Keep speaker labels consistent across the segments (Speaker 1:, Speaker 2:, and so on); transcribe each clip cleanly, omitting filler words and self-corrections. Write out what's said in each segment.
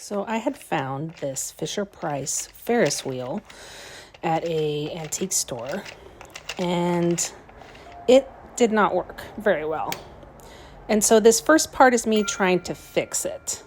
Speaker 1: So I had found this Fisher Price Ferris wheel at a antique store, and it did not work very well. And so this first part is me trying to fix it.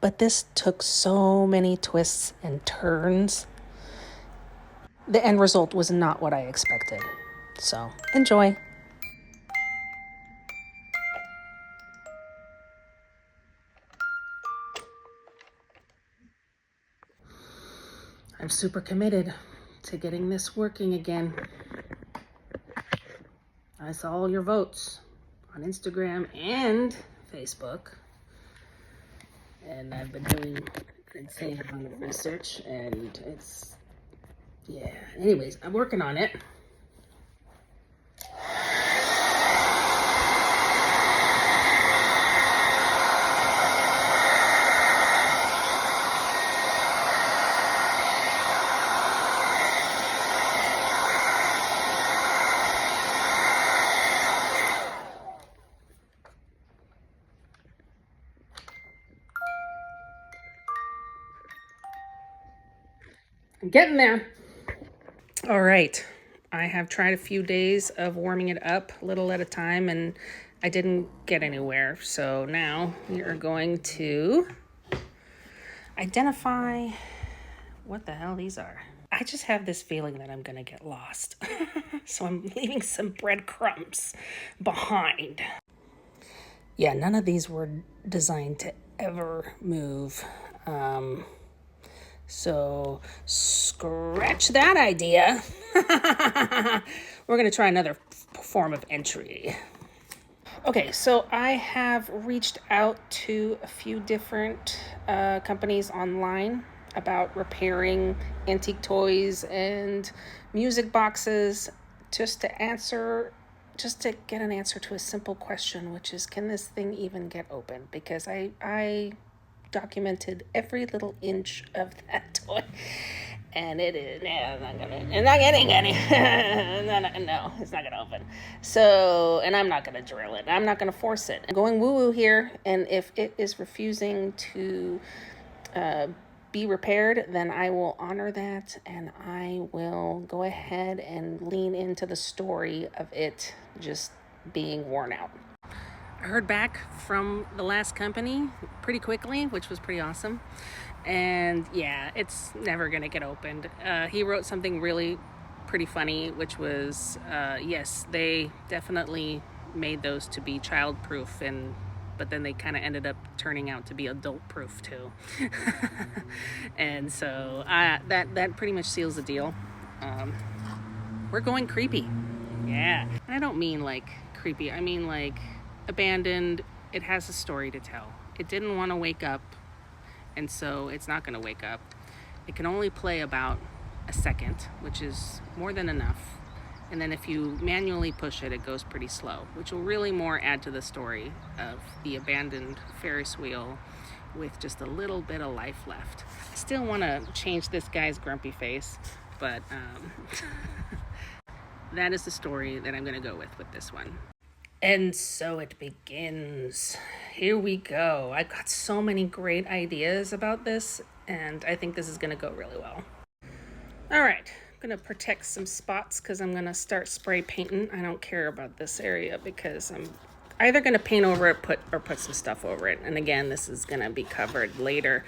Speaker 1: But this took so many twists and turns. The end result was not what I expected. So enjoy. I'm super committed to getting this working again. I saw all your votes on Instagram and Facebook. And I've been doing an insane amount of research, and anyways, I'm working on it. I'm getting there. All right. I have tried a few days of warming it up little at a time, and I didn't get anywhere. So now we are going to identify what the hell these are. I just have this feeling that I'm going to get lost. So I'm leaving some breadcrumbs behind. Yeah, none of these were designed to ever move. So scratch that idea. We're going to try another form of entry. Okay, so I have reached out to a few different companies online about repairing antique toys and music boxes just to get an answer to a simple question, which is, can this thing even get open? Because I documented every little inch of that toy, and it's not getting any. No, it's not gonna open. So, and I'm not gonna drill it. I'm not gonna force it. I'm going woo-woo here, and if it is refusing to be repaired, then I will honor that, and I will go ahead and lean into the story of it just being worn out. I heard back from the last company pretty quickly, which was pretty awesome. And yeah, it's never going to get opened. He wrote something really pretty funny, which was, yes, they definitely made those to be child-proof, but then they kind of ended up turning out to be adult-proof too. And so that pretty much seals the deal. We're going creepy. Yeah. And I don't mean like creepy. I mean like abandoned. It has a story to tell. It didn't want to wake up, and so it's not going to wake up. It can only play about a second, which is more than enough. And then if you manually push it, it goes pretty slow, which will really more add to the story of the abandoned Ferris wheel with just a little bit of life left. I still want to change this guy's grumpy face, but that is the story that I'm going to go with this one. And so it begins. Here we go. I got so many great ideas about this, and I think this is going to go really well. All right, I'm going to protect some spots because I'm going to start spray painting. I don't care about this area because I'm either going to paint over it put some stuff over it. And again, this is going to be covered later,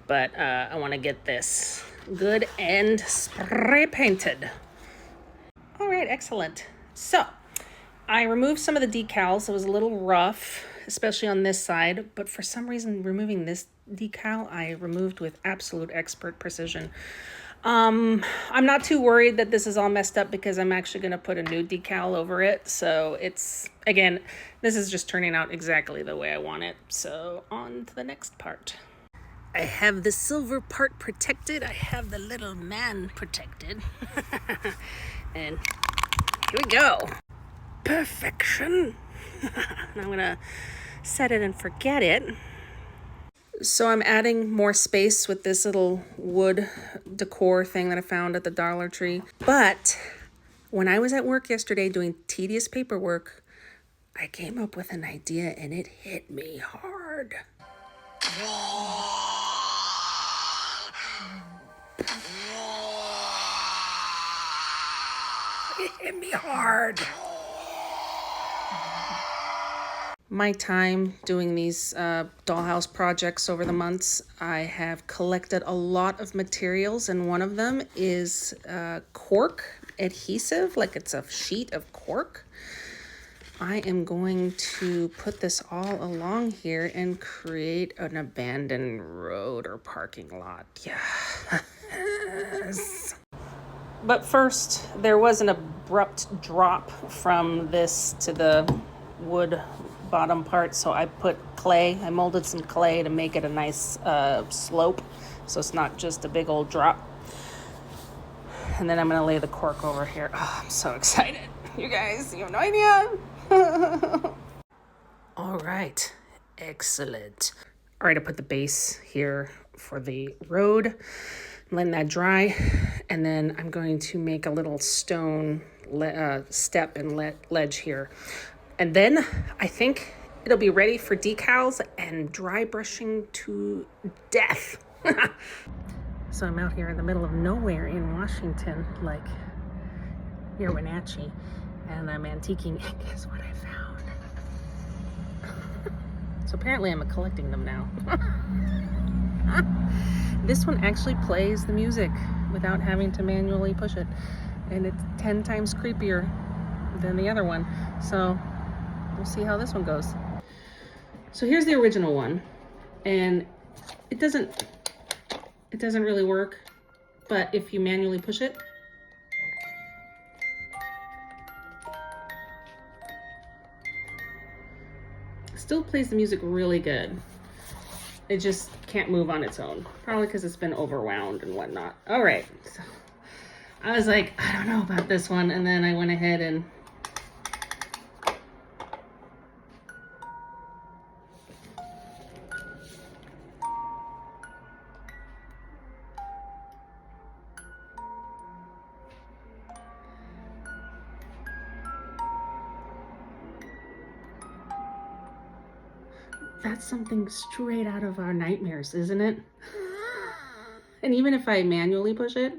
Speaker 1: but I want to get this good and spray painted. All right, excellent. So I removed some of the decals. It was a little rough, especially on this side, but for some reason removing this decal I removed with absolute expert precision. I'm not too worried that this is all messed up because I'm actually going to put a new decal over it. So again, this is just turning out exactly the way I want it. So on to the next part. I have the silver part protected. I have the little man protected. And here we go. Perfection. I'm gonna set it and forget it. So I'm adding more space with this little wood decor thing that I found at the Dollar Tree. But when I was at work yesterday doing tedious paperwork, I came up with an idea and it hit me hard. really hard. My time doing these dollhouse projects over the months, I have collected a lot of materials, and one of them is cork adhesive, like it's a sheet of cork. I am going to put this all along here and create an abandoned road or parking lot. Yes. But first, there was an abrupt drop from this to the wood bottom part, so I put clay. I molded some clay to make it a nice slope, so it's not just a big old drop. And then I'm gonna lay the cork over here. Oh, I'm so excited. You guys, you have no idea. All right, excellent. All right, I put the base here for the road. I'm letting that dry, and then I'm going to make a little stone step and ledge here. And then I think it'll be ready for decals and dry brushing to death. So I'm out here in the middle of nowhere in Washington, like near Wenatchee, and I'm antiquing, and guess what I found? So apparently I'm collecting them now. This one actually plays the music without having to manually push it, and it's 10 times creepier than the other one. So we'll see how this one goes. So here's the original one, and it doesn't really work, but if you manually push it, it still plays the music really good. It just can't move on its own, probably because it's been overwound and whatnot. All right, so I was like, I don't know about this one, and then I went ahead and that's something straight out of our nightmares, isn't it? And even if I manually push it,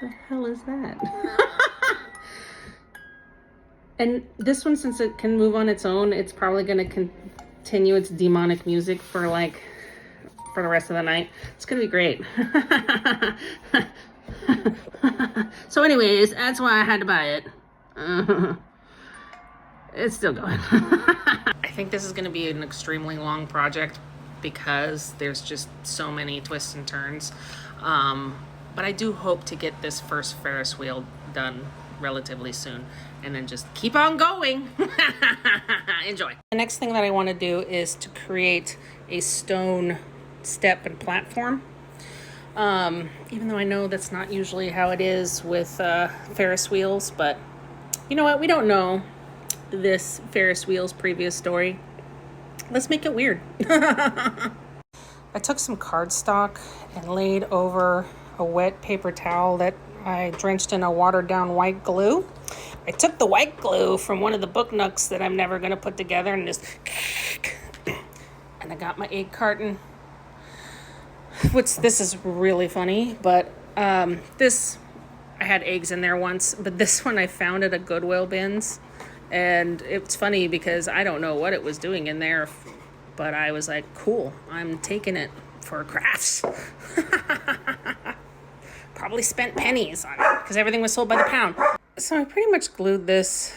Speaker 1: the hell is that? And this one, since it can move on its own, it's probably going to continue its demonic music for the rest of the night. It's going to be great. So anyways, that's why I had to buy it. It's still going. I think this is going to be an extremely long project because there's just so many twists and turns. But I do hope to get this first Ferris wheel done relatively soon and then just keep on going. Enjoy. The next thing that I want to do is to create a stone step and platform. Even though I know that's not usually how it is with Ferris wheels, but you know what? We don't know this Ferris wheel's previous story. Let's make it weird. I took some cardstock and laid over a wet paper towel that I drenched in a watered down white glue. I took the white glue from one of the book nooks that I'm never going to put together and just and I got my egg carton. This is really funny, but this, I had eggs in there once, but this one I found at a Goodwill bins, and it's funny because I don't know what it was doing in there, but I was like, cool, I'm taking it for crafts. Probably spent pennies on it because everything was sold by the pound. So I pretty much glued this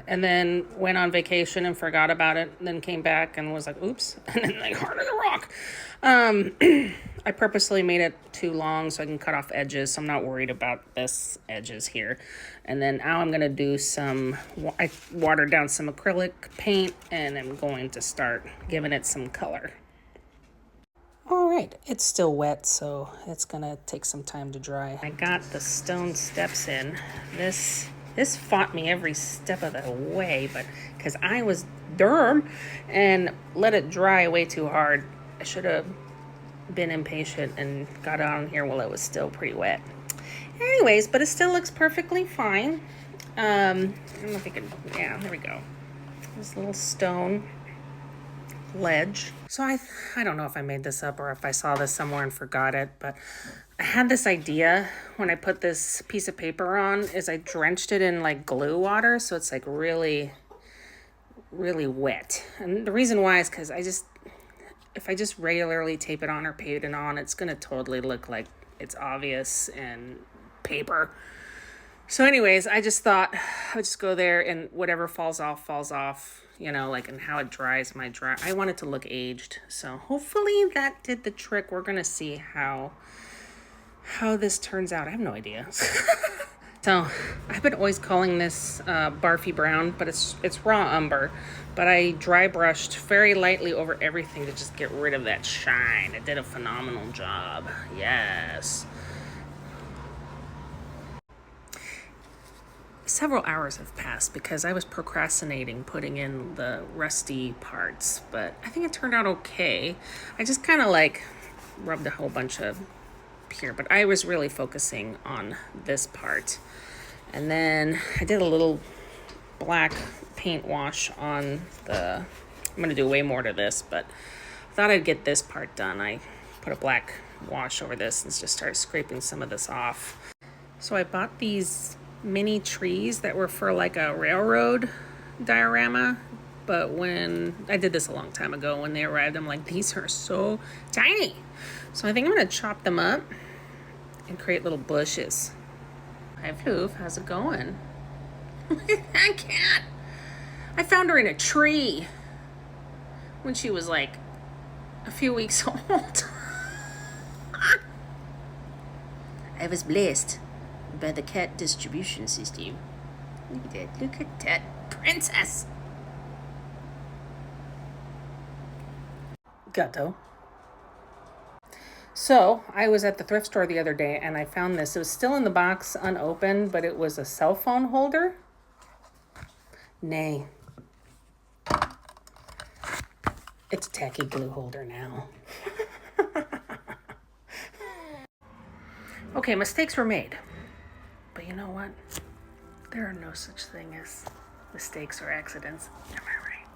Speaker 1: and then went on vacation and forgot about it, and then came back and was like, oops, and then like hard as a rock. I purposely made it too long so I can cut off edges, so I'm not worried about this edges here. And then now I'm gonna do I watered down some acrylic paint, and I'm going to start giving it some color. All right, it's still wet, so it's gonna take some time to dry. I got the stone steps in. This fought me every step of the way, but because I was dumb and let it dry way too hard. I should have been impatient and got on here while it was still pretty wet. Anyways, but it still looks perfectly fine. I don't know if you can, yeah, there we go. This little stone ledge. So I don't know if I made this up or if I saw this somewhere and forgot it, but I had this idea when I put this piece of paper on is I drenched it in like glue water. So it's like really, really wet. And the reason why is because if I just regularly tape it on or paint it on, it's going to totally look like it's obvious and paper. So anyways, I just thought I would just go there and whatever falls off, you know, like, and how it dries I want it to look aged. So hopefully that did the trick. We're going to see how this turns out. I have no idea. So I've been always calling this barfy brown, but it's raw umber. But I dry brushed very lightly over everything to just get rid of that shine. It did a phenomenal job. Yes. Several hours have passed because I was procrastinating putting in the rusty parts, but I think it turned out okay. I just kind of like rubbed a whole bunch of here, but I was really focusing on this part. And then I did a little black paint wash on I'm going to do way more to this, but I thought I'd get this part done. I put a black wash over this and just started scraping some of this off. So I bought these mini trees that were for like a railroad diorama, but when I did this a long time ago, when they arrived, I'm like, these are so tiny. So I think I'm going to chop them up and create little bushes. Hi, Floof. How's it going? I can't. I found her in a tree when she was like a few weeks old. I was blessed by the cat distribution system. Look at that. Look at that princess. Gato. So I was at the thrift store the other day and I found this. It was still in the box, unopened, but it was a cell phone holder. Nay. It's a tacky glue holder now. Okay, mistakes were made. But you know what? There are no such thing as mistakes or accidents. Am I right?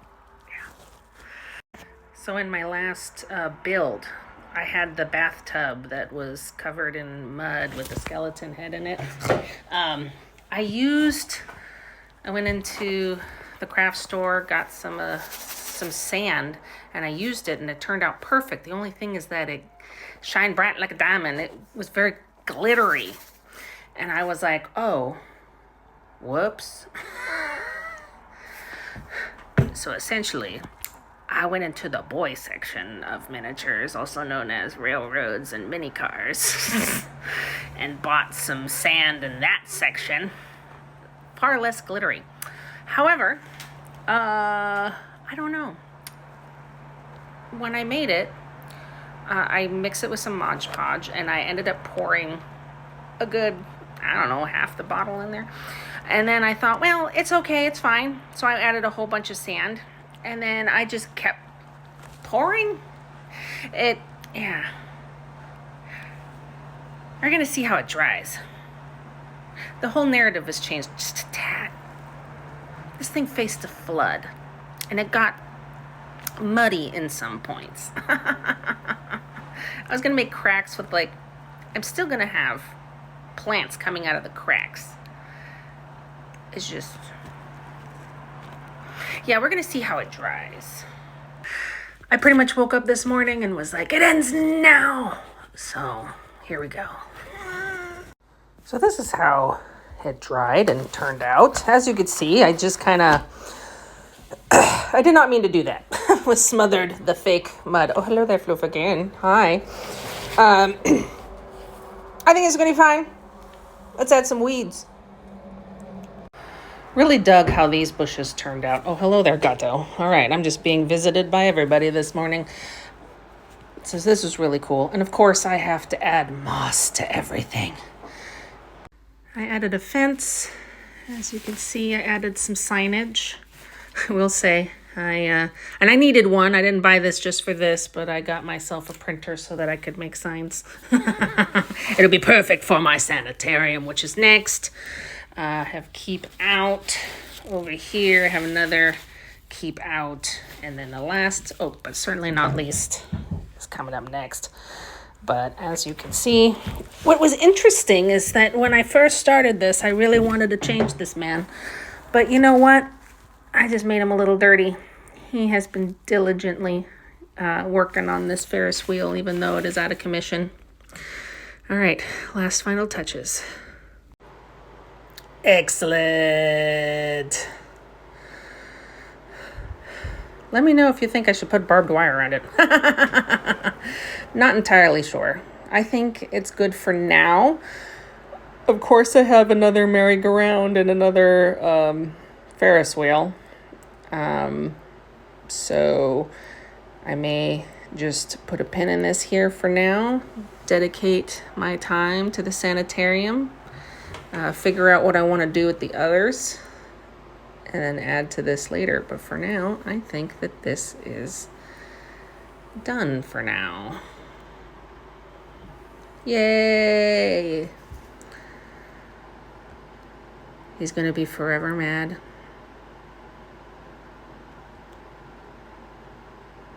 Speaker 1: Yeah. So in my last build, I had the bathtub that was covered in mud with a skeleton head in it. I went into the craft store, got some sand, and I used it, and it turned out perfect. The only thing is that it shined bright like a diamond. It was very glittery. And I was like, oh, whoops. So essentially, I went into the boy section of miniatures, also known as railroads and mini cars, and bought some sand in that section. Far less glittery. However, I don't know. When I made it, I mixed it with some Mod Podge, and I ended up pouring a good, I don't know, half the bottle in there. And then I thought, well, it's okay, it's fine. So I added a whole bunch of sand, and then I just kept pouring it. Yeah. We're gonna see how it dries. The whole narrative has changed just a tad. This thing faced a flood, and it got muddy in some points. I was gonna make cracks with I'm still gonna have plants coming out of the cracks. It's just, yeah, we're gonna see how it dries. I pretty much woke up this morning and was like, it ends now. So here we go. So this is how it dried and turned out. As you could see, I just kind of, I did not mean to do that. Was smothered the fake mud. Oh, hello there, Floof again. Hi. I think it's gonna be fine. Let's add some weeds. Really dug how these bushes turned out. Oh, hello there, Gato. All right, I'm just being visited by everybody this morning. So this was really cool. And of course, I have to add moss to everything. I added a fence. As you can see, I added some signage. I will say, and I needed one. I didn't buy this just for this, but I got myself a printer so that I could make signs. It'll be perfect for my sanitarium, which is next. Have keep out over here. Have another keep out. And then the last, but certainly not least, is coming up next. But as you can see, what was interesting is that when I first started this, I really wanted to change this man. But you know what? I just made him a little dirty. He has been diligently working on this Ferris wheel, even though it is out of commission. All right, last final touches. Excellent. Let me know if you think I should put barbed wire around it. Not entirely sure. I think it's good for now. Of course, I have another merry-go-round and another Ferris wheel. So I may just put a pin in this here for now, dedicate my time to the sanitarium, figure out what I want to do with the others, and then add to this later. But for now, I think that this is done for now. Yay! He's going to be forever mad.